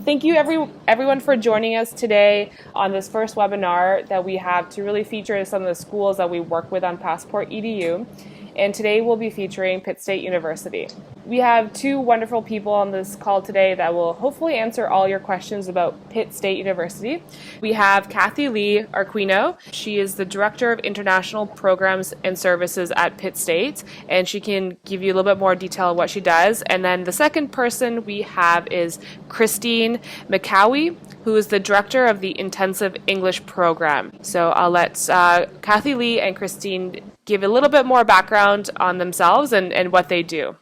Thank you everyone for joining us today on this first webinar that we have to really feature some of the schools that we work with on PassportEDU. And today we'll be featuring Pitt State University. We have two wonderful people on this call today that will hopefully answer all your questions about Pitt State University. We have Kathy Lee Arquino. She is the Director of International Programs and Services at Pitt State, and she can give you a little bit more detail of what she does. And then the second person we have is Christine McCowie, who is the Director of the Intensive English Program. So I'll let Kathy Lee and Christine give a little bit more background on themselves and what they do.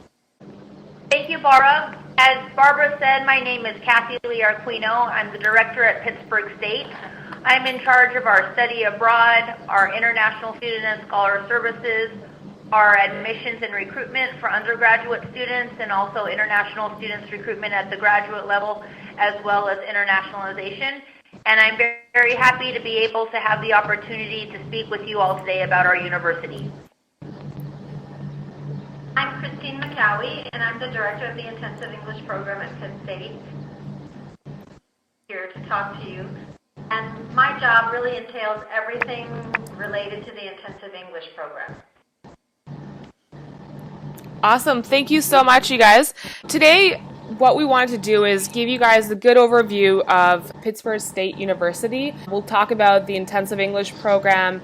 Thank you, Barbara. As Barbara said, my name is Kathy Lee Arquino. I'm the director at Pittsburg State. I'm in charge of our study abroad, our international student and scholar services, our admissions and recruitment for undergraduate students, and also international students recruitment at the graduate level, as well as internationalization. And I'm very happy to be able to have the opportunity to speak with you all today about our university. I'm Christine McCowie, and I'm the Director of the Intensive English Program at Pitt State. Here to talk to you. And my job really entails everything related to the Intensive English Program. Awesome. Thank you so much, you guys. Today, what we wanted to do is give you guys a good overview of Pittsburg State University. We'll talk about the Intensive English Program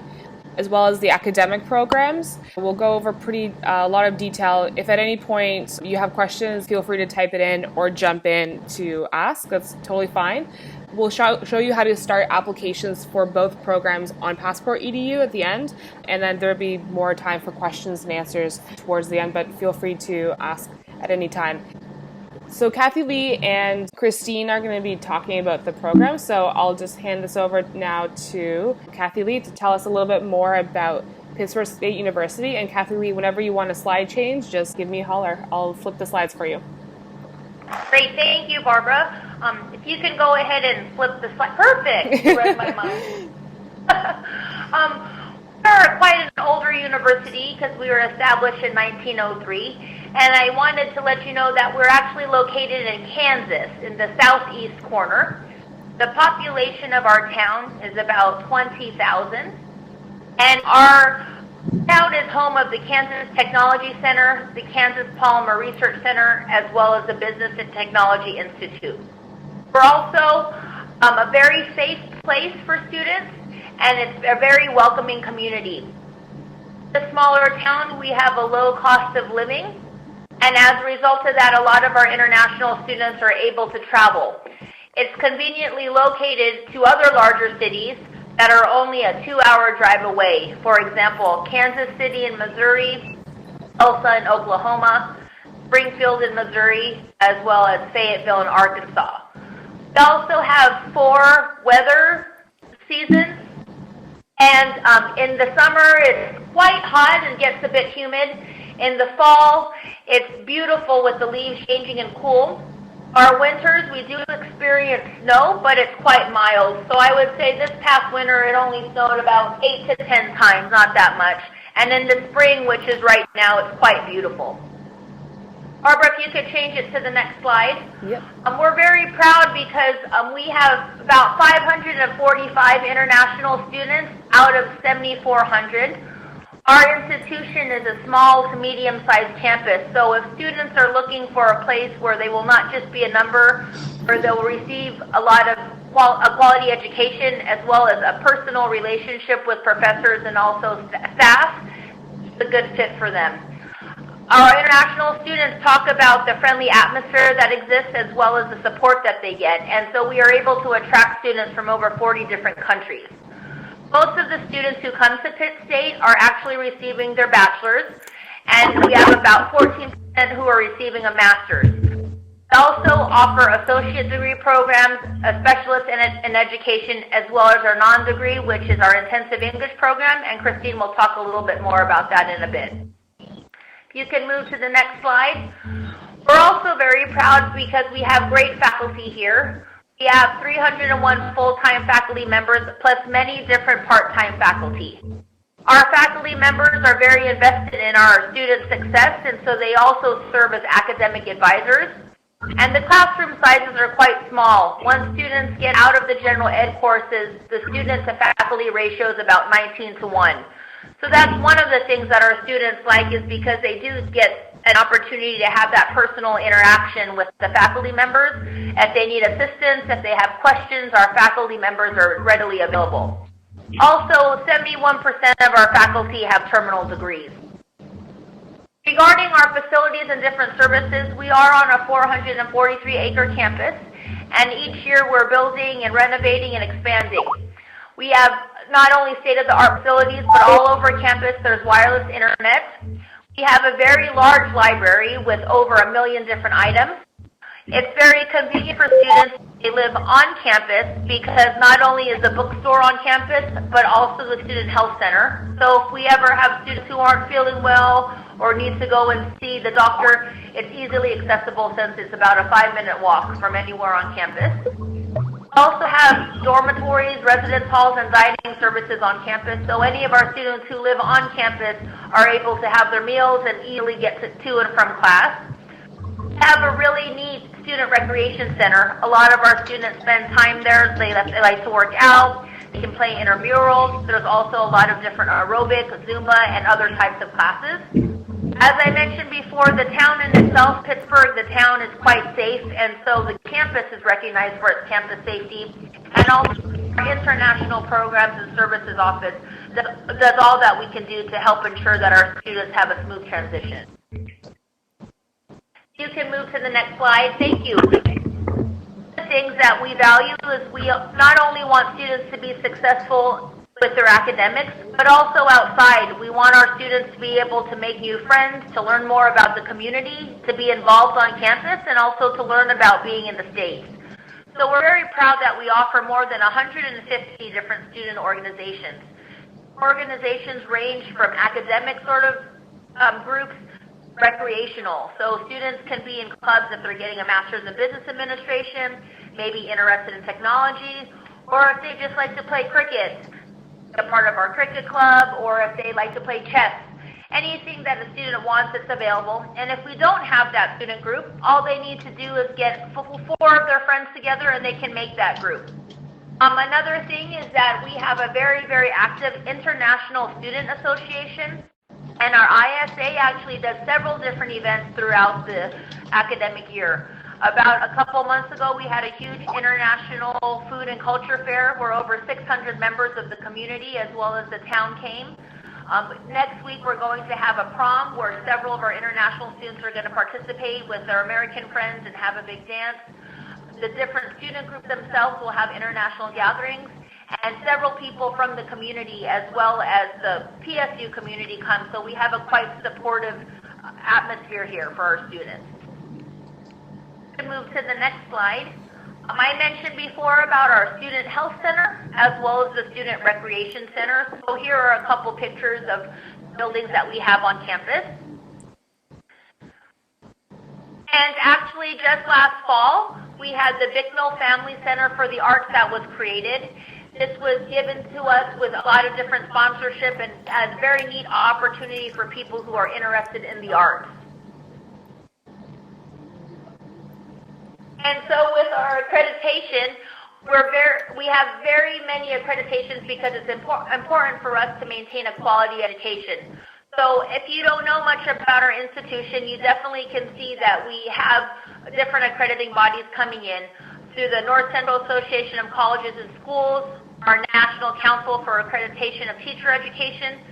as well as the academic programs. We'll go over a lot of detail. If at any point you have questions, feel free to type it in or jump in to ask. That's totally fine. We'll show you how to start applications for both programs on PassportEDU at the end, and then there'll be more time for questions and answers towards the end, but feel free to ask at any time. So Kathy Lee and Christine are going to be talking about the program, so I'll just hand this over now to Kathy Lee to tell us a little bit more about Pittsburg State University. And Kathy Lee, whenever you want a slide change, just give me a holler. I'll flip the slides for you. Great, thank you, Barbara. If you can go ahead and flip the slide. Perfect! You read my mind. We're quite an older university because we were established in 1903. And I wanted to let you know that we're actually located in Kansas, in the southeast corner. The population of our town is about 20,000. And our town is home of the Kansas Technology Center, the Kansas Polymer Research Center, as well as the Business and Technology Institute. We're also a very safe place for students, and it's a very welcoming community. The smaller town, we have a low cost of living. And as a result of that, a lot of our international students are able to travel. It's conveniently located to other larger cities that are only a 2-hour drive away. For example, Kansas City in Missouri, Tulsa in Oklahoma, Springfield in Missouri, as well as Fayetteville in Arkansas. We also have 4 weather seasons. And in the summer, it's quite hot and gets a bit humid. In the fall, it's beautiful with the leaves changing and cool. Our winters, we do experience snow, but it's quite mild. So I would say this past winter, it only snowed about 8 to 10 times, not that much. And in the spring, which is right now, it's quite beautiful. Barbara, if you could change it to the next slide. Yep. We're very proud because we have about 545 international students out of 7,400. Our institution is a small to medium-sized campus, so if students are looking for a place where they will not just be a number, where they'll receive a lot of quality education as well as a personal relationship with professors and also staff, it's a good fit for them. Our international students talk about the friendly atmosphere that exists as well as the support that they get, and so we are able to attract students from over 40 different countries. Most of the students who come to Pitt State are actually receiving their bachelor's, and we have about 14% who are receiving a master's. We also offer associate degree programs, a specialist in education, as well as our non-degree, which is our intensive English program, and Christine will talk a little bit more about that in a bit. If you can move to the next slide. We're also very proud because we have great faculty here. We have 301 full-time faculty members plus many different part-time faculty. Our faculty members are very invested in our student success, and so they also serve as academic advisors. And the classroom sizes are quite small. Once students get out of the general ed courses, the student to faculty ratio is about 19 to 1. So that's one of the things that our students like, is because they do get an opportunity to have that personal interaction with the faculty members. If they need assistance, if they have questions, our faculty members are readily available. Also, 71% of our faculty have terminal degrees. Regarding our facilities and different services, we are on a 443-acre campus, and each year we're building and renovating and expanding. We have not only state-of-the-art facilities, but all over campus there's wireless internet. We have a very large library with over 1 million different items. It's very convenient for students. They live on campus because not only is the bookstore on campus, but also the student health center. So if we ever have students who aren't feeling well or need to go and see the doctor, it's easily accessible since it's about a 5-minute walk from anywhere on campus. We also have dormitories, residence halls, and dining services on campus, so any of our students who live on campus are able to have their meals and easily get to and from class. We have a really neat student recreation center. A lot of our students spend time there. They like to work out. They can play intramurals. There's also a lot of different aerobic, Zumba, and other types of classes. As I mentioned before, the town in itself, Pittsburg, the town is quite safe, and so the campus is recognized for its campus safety, and also our international programs and services office does all that we can do to help ensure that our students have a smooth transition. You can move to the next slide. Thank you. The things that we value is we not only want students to be successful with their academics, but also outside. We want our students to be able to make new friends, to learn more about the community, to be involved on campus, and also to learn about being in the States. So we're very proud that we offer more than 150 different student organizations. Organizations range from academic sort of groups, recreational. So students can be in clubs if they're getting a master's in business administration, maybe interested in technology, or if they just like to play cricket, a part of our cricket club, or if they like to play chess. Anything that a student wants, it's available. And if we don't have that student group, all they need to do is get 4 of their friends together and they can make that group. Another thing is that we have a very, very active International Student Association, and our ISA actually does several different events throughout the academic year. About a couple months ago, we had a huge international food and culture fair where over 600 members of the community as well as the town came. Next week, we're going to have a prom where several of our international students are going to participate with their American friends and have a big dance. The different student groups themselves will have international gatherings, and several people from the community as well as the PSU community come, so we have a quite supportive atmosphere here for our students. To move to the next slide. I mentioned before about our Student Health Center as well as the Student Recreation Center. So here are a couple pictures of buildings that we have on campus. And actually just last fall, we had the Bicknell Family Center for the Arts that was created. This was given to us with a lot of different sponsorship and a very neat opportunity for people who are interested in the arts. And so with our accreditation, we have very many accreditations because it's important for us to maintain a quality education. So if you don't know much about our institution, you definitely can see that we have different accrediting bodies coming in through the North Central Association of Colleges and Schools, our National Council for Accreditation of Teacher Education,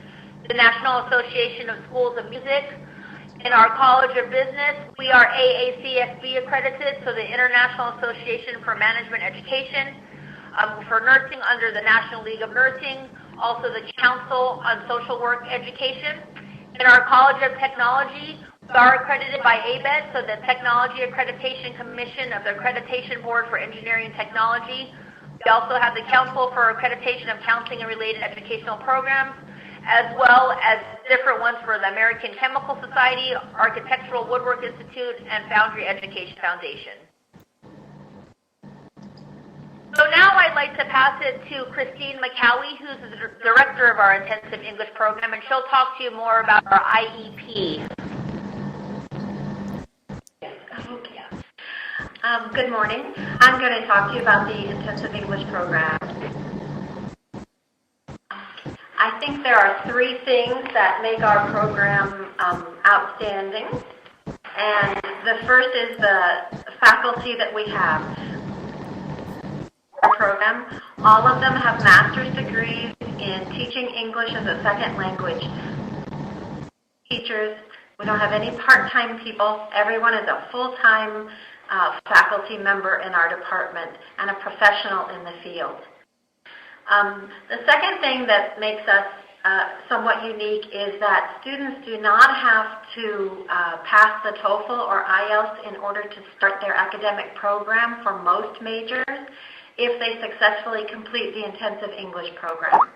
the National Association of Schools of Music. In our College of Business, we are AACSB accredited, so the International Association for Management Education. For nursing, under the National League of Nursing, also the Council on Social Work Education. In our College of Technology, we are accredited by ABET, so the Technology Accreditation Commission of the Accreditation Board for Engineering and Technology. We also have the Council for Accreditation of Counseling and Related Educational Programs, as well as different ones for the American Chemical Society, Architectural Woodwork Institute, and Foundry Education Foundation. So now I'd like to pass it to Christine McCowie, who's the director of our Intensive English Program, and she'll talk to you more about our IEP. Yes. Good morning. I'm going to talk to you about the intensive English program. I think there are three things that make our program outstanding. And the first is the faculty that we have. Our program, all of them have master's degrees in teaching English as a second language. Teachers, we don't have any part-time people. Everyone is a full-time faculty member in our department and a professional in the field. The second thing that makes us somewhat unique is that students do not have to pass the TOEFL or IELTS in order to start their academic program for most majors if they successfully complete the intensive English program.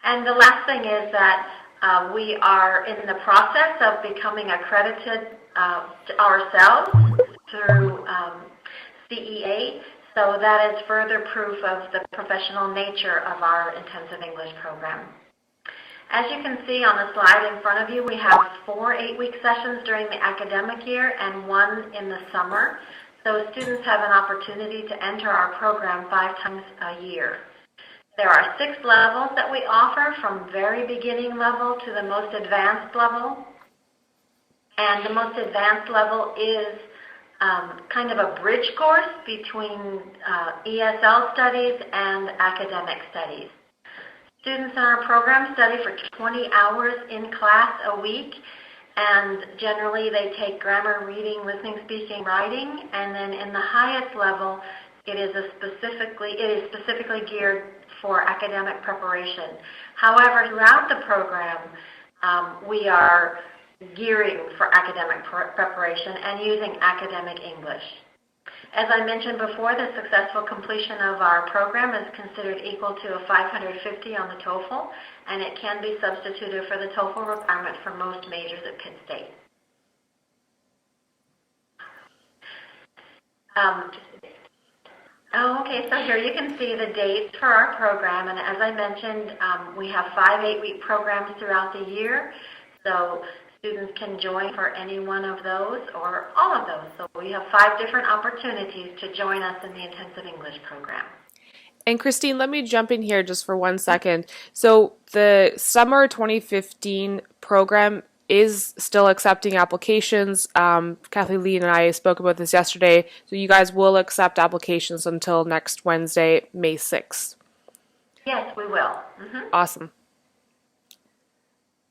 And the last thing is that we are in the process of becoming accredited ourselves through CEA, so that is further proof of the professional nature of our intensive English program. As you can see on the slide in front of you, we have 4 8-week sessions during the academic year and 1 in the summer. So students have an opportunity to enter our program 5 times a year. There are 6 levels that we offer, from very beginning level to the most advanced level. And the most advanced level is kind of a bridge course between ESL studies and academic studies. Students in our program study for 20 hours in class a week, and generally they take grammar, reading, listening, speaking, writing, and then in the highest level it is specifically geared for academic preparation. However, throughout the program, we are gearing for academic preparation and using academic English. As I mentioned before, the successful completion of our program is considered equal to a 550 on the TOEFL, and it can be substituted for the TOEFL requirement for most majors at Pitt State. Okay, so here you can see the dates for our program, and as I mentioned, we have 5 8-week programs throughout the year, so students can join for any one of those or all of those. So we have 5 different opportunities to join us in the intensive English program. And Christine, let me jump in here just for 1 second. So the summer 2015 program is still accepting applications. Kathleen and I spoke about this yesterday. So you guys will accept applications until next Wednesday, May 6th. Yes, we will. Mm-hmm. Awesome.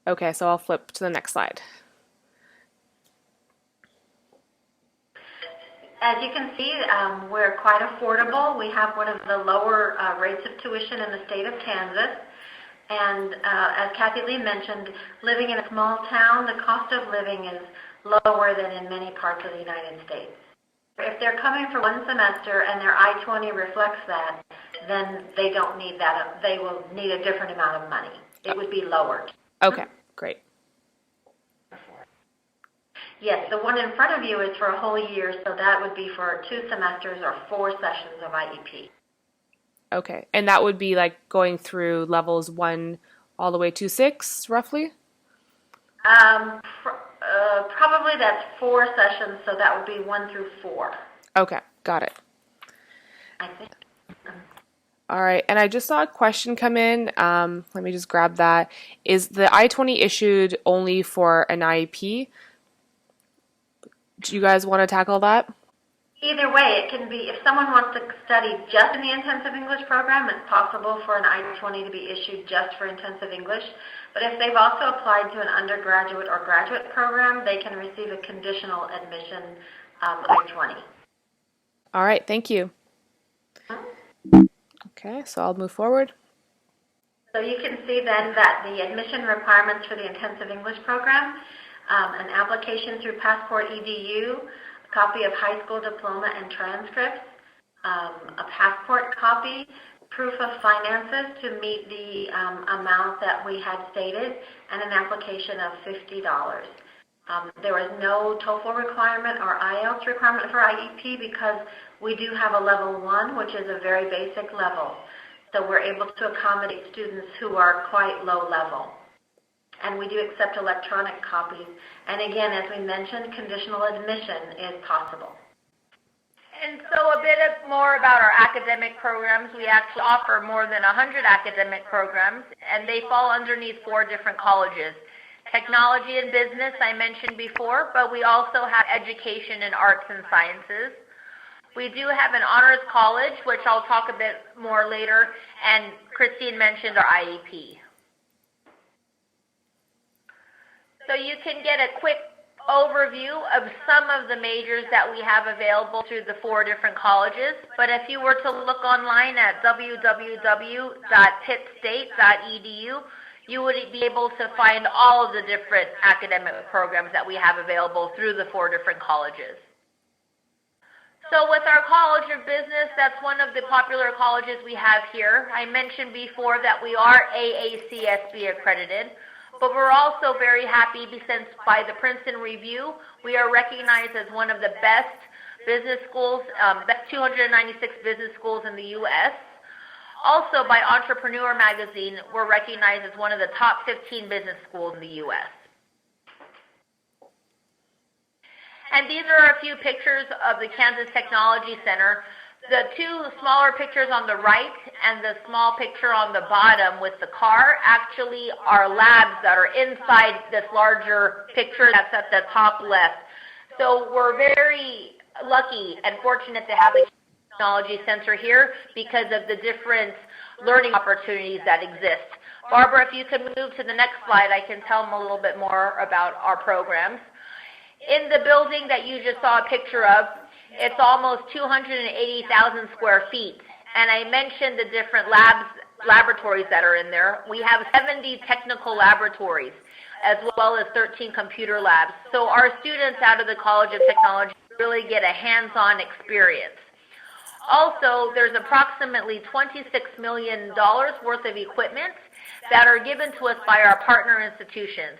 Okay, so I'll flip to the next slide. As you can see, we're quite affordable. We have one of the lower rates of tuition in the state of Kansas. And as Kathy Lee mentioned, living in a small town, the cost of living is lower than in many parts of the United States. If they're coming for 1 semester and their I-20 reflects that, then they don't need that. They will need a different amount of money. It would be lowered. Okay, great. Yes, the one in front of you is for a whole year, so that would be for 2 semesters or 4 sessions of IEP. Okay, and that would be like going through levels 1 all the way to 6, roughly? Probably that's 4 sessions, so that would be 1 through 4. Okay, got it. I think. All right, and I just saw a question come in. Let me just grab that. Is the I-20 issued only for an IEP? Do you guys want to tackle that? Either way, it can be, if someone wants to study just in the intensive English program, it's possible for an I-20 to be issued just for intensive English. But if they've also applied to an undergraduate or graduate program, they can receive a conditional admission I-20. All right, thank you. Okay, so I'll move forward. So you can see then that the admission requirements for the intensive English program, an application through PassportEDU, a copy of high school diploma and transcripts, a passport copy, proof of finances to meet the amount that we had stated, and an application of $50. There is no TOEFL requirement or IELTS requirement for IEP because we do have a level 1, which is a very basic level. So we're able to accommodate students who are quite low level. And we do accept electronic copies. And again, as we mentioned, conditional admission is possible. And so a bit more about our academic programs. We actually offer more than 100 academic programs, and they fall underneath 4 different colleges. Technology and business, I mentioned before, but we also have education in arts and sciences. We do have an honors college, which I'll talk a bit more later, and Christine mentioned our IEP. So you can get a quick overview of some of the majors that we have available through the 4 different colleges, but if you were to look online at www.pittstate.edu, you would be able to find all of the different academic programs that we have available through the 4 different colleges. So with our College of Business, that's one of the popular colleges we have here. I mentioned before that we are AACSB accredited, but we're also very happy since by the Princeton Review, we are recognized as one of the best business schools, best 296 business schools in the U.S. Also, by Entrepreneur Magazine, we're recognized as one of the top 15 business schools in the U.S. And these are a few pictures of the Kansas Technology Center. The 2 smaller pictures on the right and the small picture on the bottom with the car actually are labs that are inside this larger picture that's at the top left. So we're very lucky and fortunate to have the Technology Center here because of the different learning opportunities that exist. Barbara, if you could move to the next slide, I can tell them a little bit more about our programs. In the building that you just saw a picture of, it's almost 280,000 square feet. And I mentioned the different laboratories that are in there. We have 70 technical laboratories as well as 13 computer labs. So our students out of the College of Technology really get a hands-on experience. Also, there's approximately $26 million worth of equipment that are given to us by our partner institutions,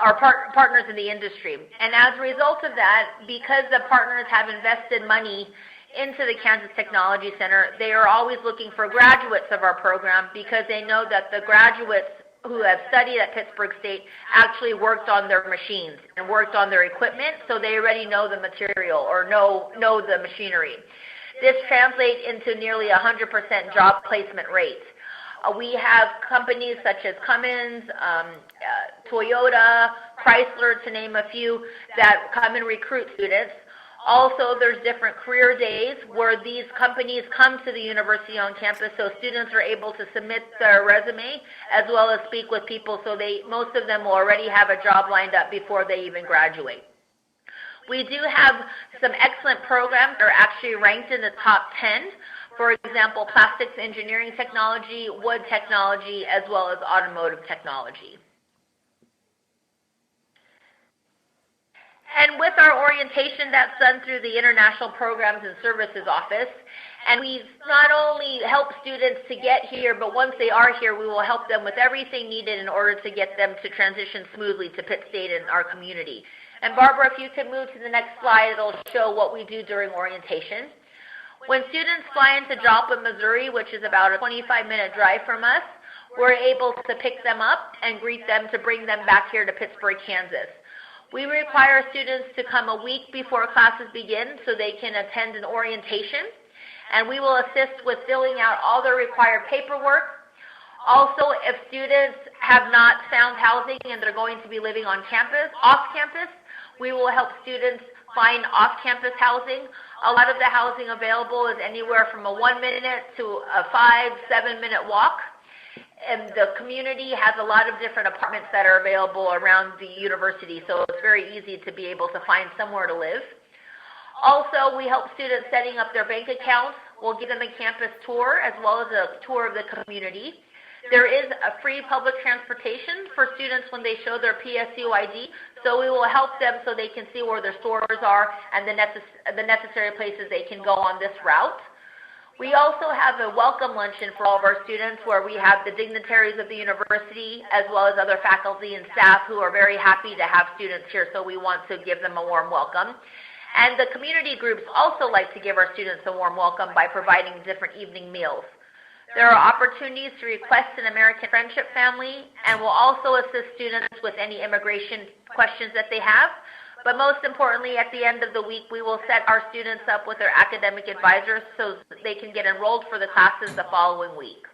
our partners in the industry. And as a result of that, because the partners have invested money into the Kansas Technology Center, they are always looking for graduates of our program because they know that the graduates who have studied at Pittsburg State actually worked on their machines and worked on their equipment, so they already know the material or know the machinery. This translates into nearly 100% job placement rates. We have companies such as Cummins, Toyota, Chrysler, to name a few, that come and recruit students. Also, there's different career days where these companies come to the university on campus, so students are able to submit their resume as well as speak with people, so most of them will already have a job lined up before they even graduate. We do have some excellent programs that are actually ranked in the top 10. For example, plastics engineering technology, wood technology, as well as automotive technology. And with our orientation, that's done through the International Programs and Services Office. And we not only help students to get here, but once they are here, we will help them with everything needed in order to get them to transition smoothly to Pitt State and our community. And Barbara, if you could move to the next slide, it'll show what we do during orientation. When students fly into Joplin, Missouri, which is about a 25-minute drive from us, we're able to pick them up and greet them to bring them back here to Pittsburg, Kansas. We require students to come a week before classes begin so they can attend an orientation, and we will assist with filling out all the required paperwork. Also, if students have not found housing and they're going to be living on campus, off campus, we will help students find off-campus housing. A lot of the housing available is anywhere from a 1-minute to a 5-7-minute walk. And the community has a lot of different apartments that are available around the university, so it's very easy to be able to find somewhere to live. Also, we help students setting up their bank accounts. We'll give them a campus tour as well as a tour of the community. There is a free public transportation for students when they show their PSU ID, so we will help them so they can see where their stores are and the necessary places they can go on this route. We also have a welcome luncheon for all of our students where we have the dignitaries of the university as well as other faculty and staff who are very happy to have students here, so we want to give them a warm welcome. And the community groups also like to give our students a warm welcome by providing different evening meals. There are opportunities to request an American Friendship Family, and we'll also assist students with any immigration questions that they have. But most importantly, at the end of the week, we will set our students up with their academic advisors so they can get enrolled for the classes the following week.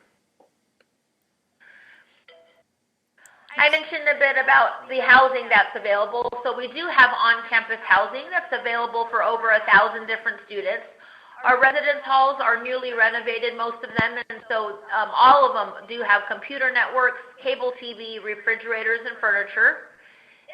I mentioned a bit about the housing that's available. So we do have on-campus housing that's available for over 1,000 different students. Our residence halls are newly renovated, most of them, and so all of them do have computer networks, cable TV, refrigerators, and furniture.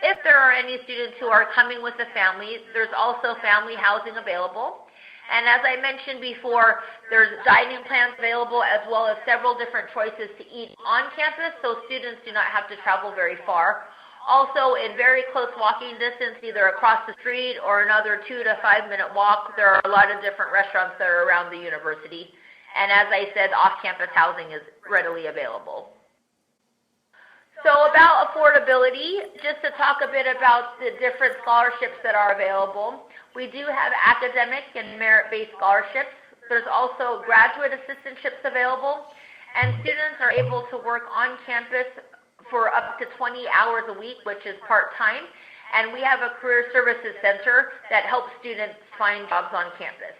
If there are any students who are coming with a family, there's also family housing available. And as I mentioned before, there's dining plans available as well as several different choices to eat on campus, so students do not have to travel very far. Also, in very close walking distance, either across the street or another 2 to 5 minute walk, there are a lot of different restaurants that are around the university. And as I said, off-campus housing is readily available. So about affordability, just to talk a bit about the different scholarships that are available, we do have academic and merit-based scholarships. There's also graduate assistantships available, and students are able to work on campus for up to 20 hours a week, which is part-time, and we have a career services center that helps students find jobs on campus.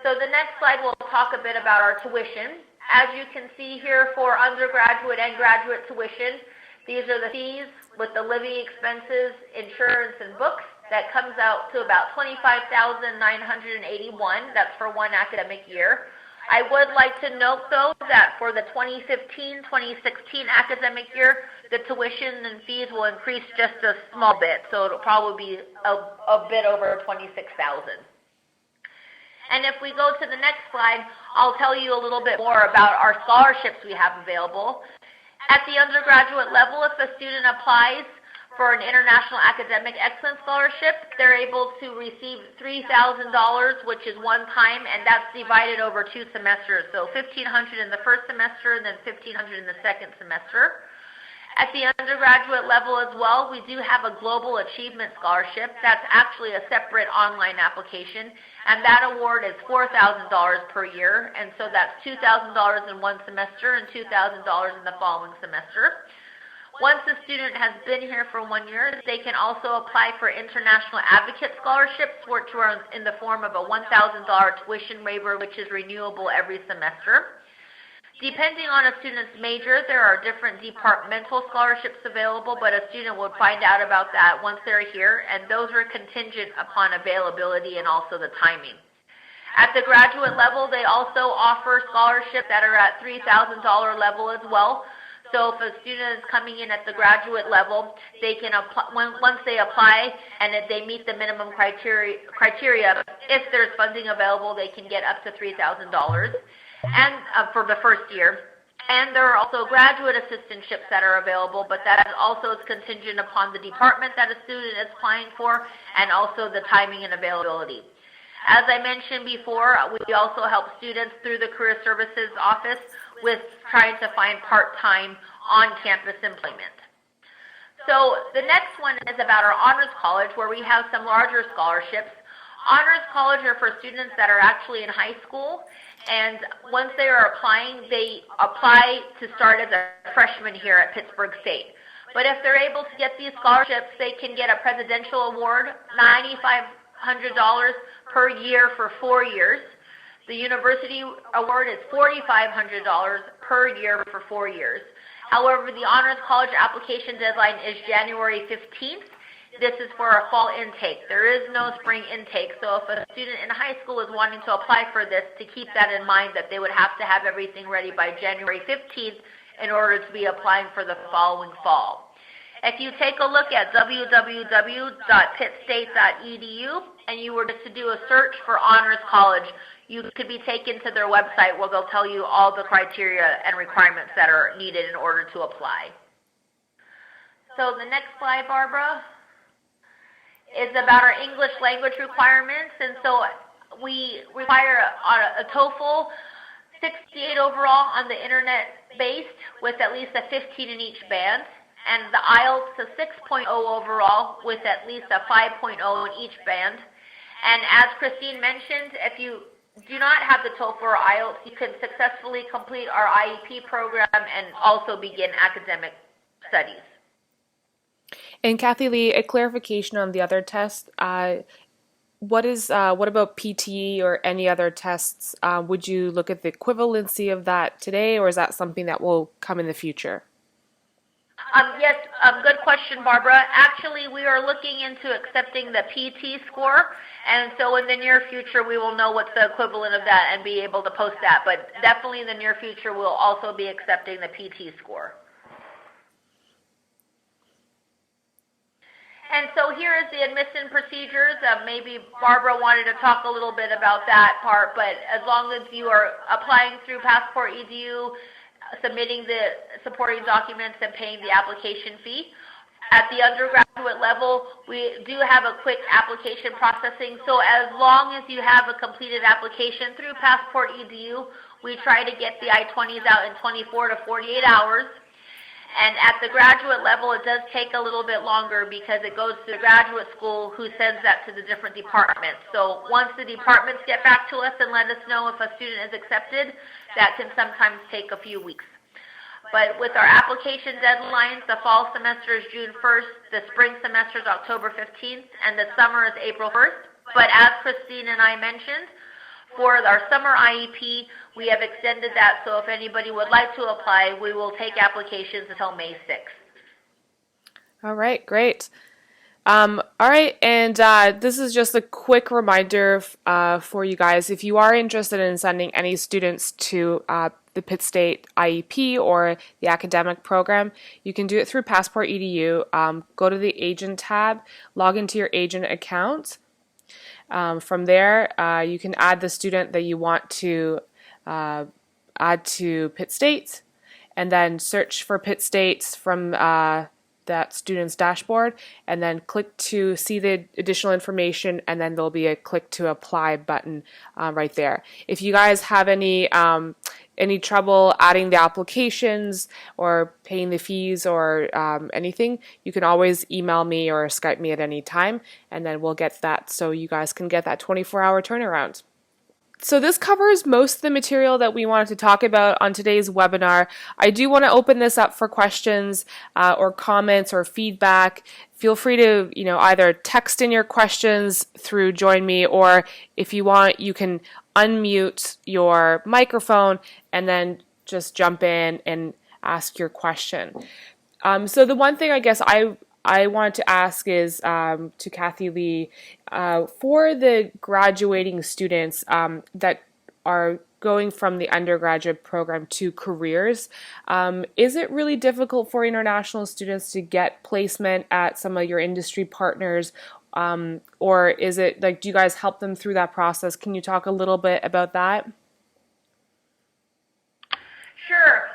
So the next slide will talk a bit about our tuition. As you can see here for undergraduate and graduate tuition, these are the fees with the living expenses, insurance, and books. That comes out to about $25,981. That's for one academic year. I would like to note, though, that for the 2015-2016 academic year, the tuition and fees will increase just a small bit, so it'll probably be a bit over $26,000. And if we go to the next slide, I'll tell you a little bit more about our scholarships we have available. At the undergraduate level, if a student applies for an International Academic Excellence Scholarship, they're able to receive $3,000, which is one time, and that's divided over 2 semesters. So $1,500 in the first semester and then $1,500 in the second semester. At the undergraduate level as well, we do have a Global Achievement Scholarship. That's actually a separate online application, and that award is $4,000 per year, and so that's $2,000 in one semester and $2,000 in the following semester. Once a student has been here for 1 year, they can also apply for International Advocate Scholarships, which are in the form of a $1,000 tuition waiver, which is renewable every semester. Depending on a student's major, there are different departmental scholarships available, but a student would find out about that once they're here, and those are contingent upon availability and also the timing. At the graduate level, they also offer scholarships that are at $3,000 level as well. So if a student is coming in at the graduate level, they can apply, once they apply and if they meet the minimum criteria, if there's funding available, they can get up to $3,000 and for the first year. And there are also graduate assistantships that are available, but that also is contingent upon the department that a student is applying for and also the timing and availability. As I mentioned before, we also help students through the Career Services Office with trying to find part-time on-campus employment. So the next one is about our Honors College, where we have some larger scholarships. Honors College are for students that are actually in high school, and once they are applying, they apply to start as a freshman here at Pittsburg State. But if they're able to get these scholarships, they can get a presidential award, $9,500 per year for 4 years. The university award is $4,500 per year for 4 years. However, the Honors College application deadline is January 15th. This is for a fall intake. There is no spring intake, so if a student in high school is wanting to apply for this, to keep that in mind that they would have to have everything ready by January 15th in order to be applying for the following fall. If you take a look at www.pittstate.edu and you were just to do a search for Honors College, you could be taken to their website where they'll tell you all the criteria and requirements that are needed in order to apply. So the next slide, Barbara, is about our English language requirements. And so we require a TOEFL 68 overall on the internet-based with at least a 15 in each band, and the IELTS a 6.0 overall with at least a 5.0 in each band. And as Christine mentioned, if you do not have the TOEFL or IELTS, you can successfully complete our IEP program and also begin academic studies. And Kathy Lee, a clarification on the other test. What about PTE or any other tests? Would you look at the equivalency of that today, or is that something that will come in the future? Yes, good question, Barbara. Actually, we are looking into accepting the PT score, and so in the near future, we will know what's the equivalent of that and be able to post that. But definitely in the near future, we'll also be accepting the PT score. And so here is the admission procedures. Maybe Barbara wanted to talk a little bit about that part, but as long as you are applying through PassportEDU, submitting the supporting documents and paying the application fee. At the undergraduate level, we do have a quick application processing, so as long as you have a completed application through PassportEDU, we try to get the I-20s out in 24 to 48 hours. And at the graduate level, it does take a little bit longer because it goes to the graduate school who sends that to the different departments. So once the departments get back to us and let us know if a student is accepted, that can sometimes take a few weeks. But with our application deadlines, the fall semester is June 1st, the spring semester is October 15th, and the summer is April 1st. But as Christine and I mentioned, for our summer IEP, we have extended that, so if anybody would like to apply, we will take applications until May 6th. All right, great. All right, and this is just a quick reminder for you guys. If you are interested in sending any students to the Pitt State IEP or the academic program, you can do it through PassportEDU. Go to the agent tab, log into your agent account. From there, you can add the student that you want to add to Pitt State, and then search for Pitt State from that student's dashboard, and then click to see the additional information, and then there'll be a click to apply button right there. If you guys have any trouble adding the applications or paying the fees or anything, you can always email me or Skype me at any time, and then we'll get that so you guys can get that 24-hour turnaround. So this covers most of the material that we wanted to talk about on today's webinar. I do want to open this up for questions or comments or feedback. Feel free to, either text in your questions through Join Me, or if you want, you can unmute your microphone and then just jump in and ask your question. So the one thing I guess I wanted to ask is to Kathy Lee, for the graduating students that are going from the undergraduate program to careers, is it really difficult for international students to get placement at some of your industry partners, or is it do you guys help them through that process? Can you talk a little bit about that? Sure.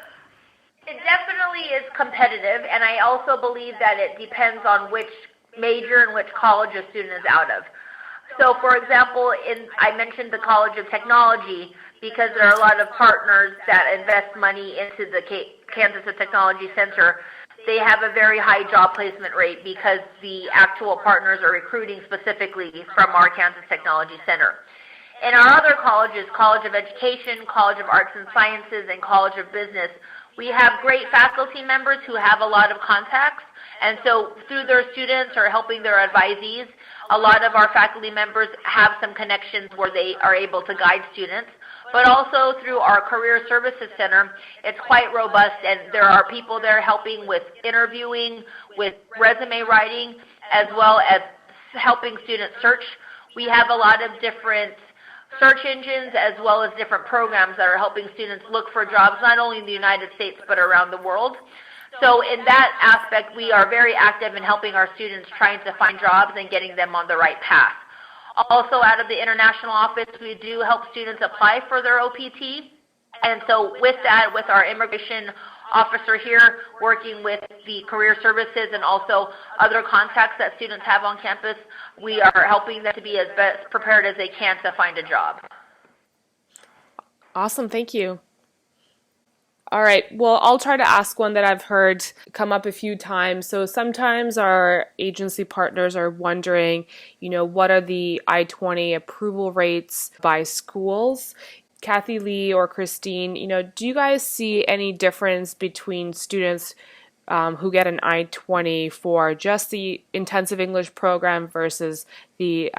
It definitely is competitive, and I also believe that it depends on which major and which college a student is out of. So, for example, I mentioned the College of Technology because there are a lot of partners that invest money into the Kansas Technology Center. They have a very high job placement rate because the actual partners are recruiting specifically from our Kansas Technology Center. In our other colleges, College of Education, College of Arts and Sciences, and College of Business, we have great faculty members who have a lot of contacts, and so through their students or helping their advisees, a lot of our faculty members have some connections where they are able to guide students. But also through our Career Services Center, it's quite robust, and there are people there helping with interviewing, with resume writing, as well as helping students search. We have a lot of different search engines as well as different programs that are helping students look for jobs not only in the United States but around the world. So in that aspect, we are very active in helping our students trying to find jobs and getting them on the right path. Also, out of the international office, we do help students apply for their OPT. And so with that, with our immigration officer here working with the career services and also other contacts that students have on campus, we are helping them to be as best prepared as they can to find a job. Awesome, thank you. All right, well, I'll try to ask one that I've heard come up a few times. So sometimes our agency partners are wondering, what are the I-20 approval rates by schools? Kathy Lee or Christine, do you guys see any difference between students who get an I-20 for just the intensive English program versus the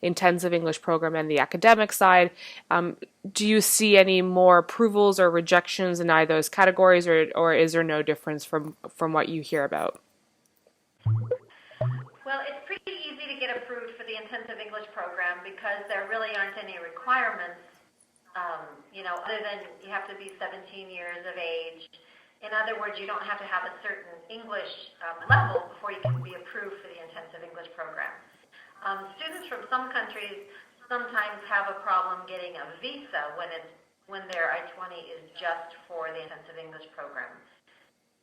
intensive English program and the academic side. Do you see any more approvals or rejections in either of those categories, or is there no difference from what you hear about? Well, it's pretty easy to get approved for the intensive English program because there really aren't any requirements, other than you have to be 17 years of age. In other words, you don't have to have a certain English level before you can be approved for the intensive English program. Students from some countries sometimes have a problem getting a visa when their I-20 is just for the intensive English program.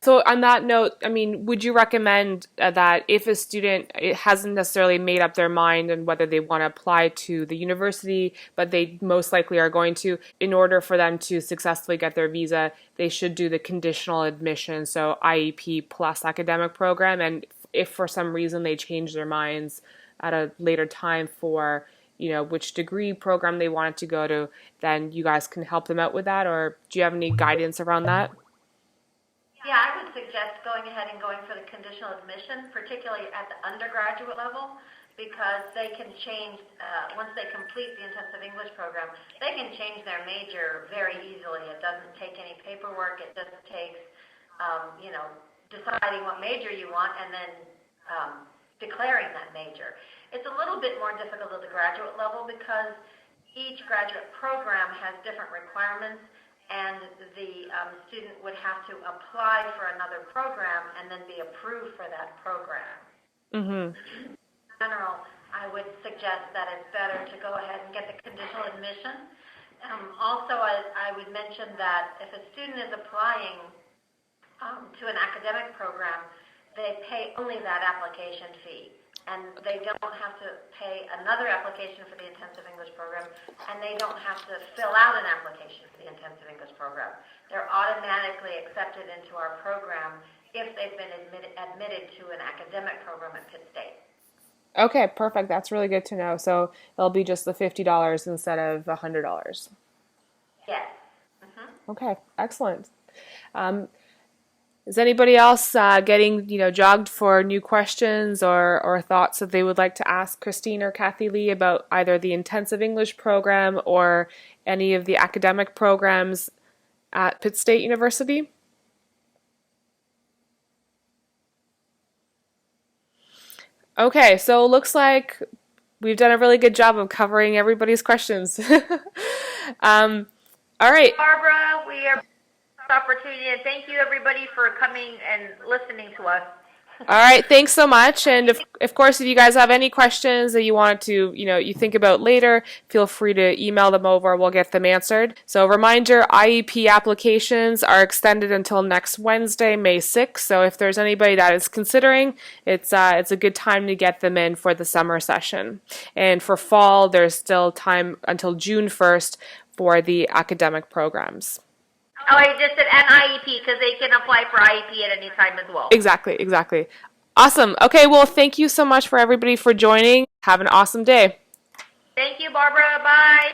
So on that note, I mean, would you recommend that if a student hasn't necessarily made up their mind on whether they want to apply to the university, but they most likely are going to, in order for them to successfully get their visa, they should do the conditional admission, so IEP plus academic program, and if for some reason they change their minds at a later time for, which degree program they wanted to go to, then you guys can help them out with that, or do you have any guidance around that? Yeah, I would suggest going ahead and going for the conditional admission, particularly at the undergraduate level, because they can change, once they complete the intensive English program, they can change their major very easily. It doesn't take any paperwork. It just takes, deciding what major you want and then declaring that major. It's a little bit more difficult at the graduate level because each graduate program has different requirements, and the student would have to apply for another program and then be approved for that program. Mm-hmm. In general, I would suggest that it's better to go ahead and get the conditional admission. Also, I would mention that if a student is applying to an academic program, they pay only that application fee. And they don't have to pay another application for the intensive English program, and they don't have to fill out an application for the intensive English program. They're automatically accepted into our program if they've been admitted to an academic program at Pitt State. Okay, perfect. That's really good to know. So it'll be just the $50 instead of $100. Yes. Mm-hmm. Okay, excellent. Is anybody else getting jogged for new questions or thoughts that they would like to ask Christine or Kathy Lee about either the intensive English program or any of the academic programs at Pitt State University? Okay, so it looks like we've done a really good job of covering everybody's questions. All right. Barbara, we are opportunity, and thank you everybody for coming and listening to us. All right, thanks so much. And of course, if you guys have any questions that you want to, you think about later, feel free to email them over. We'll get them answered. So reminder, IEP applications are extended until next Wednesday, May 6th. So if there's anybody that is considering, it's a good time to get them in for the summer session. And for fall, there's still time until June 1st for the academic programs. Oh, I just said an IEP because they can apply for IEP at any time as well. Exactly. Awesome. Okay, well, thank you so much for everybody for joining. Have an awesome day. Thank you, Barbara. Bye.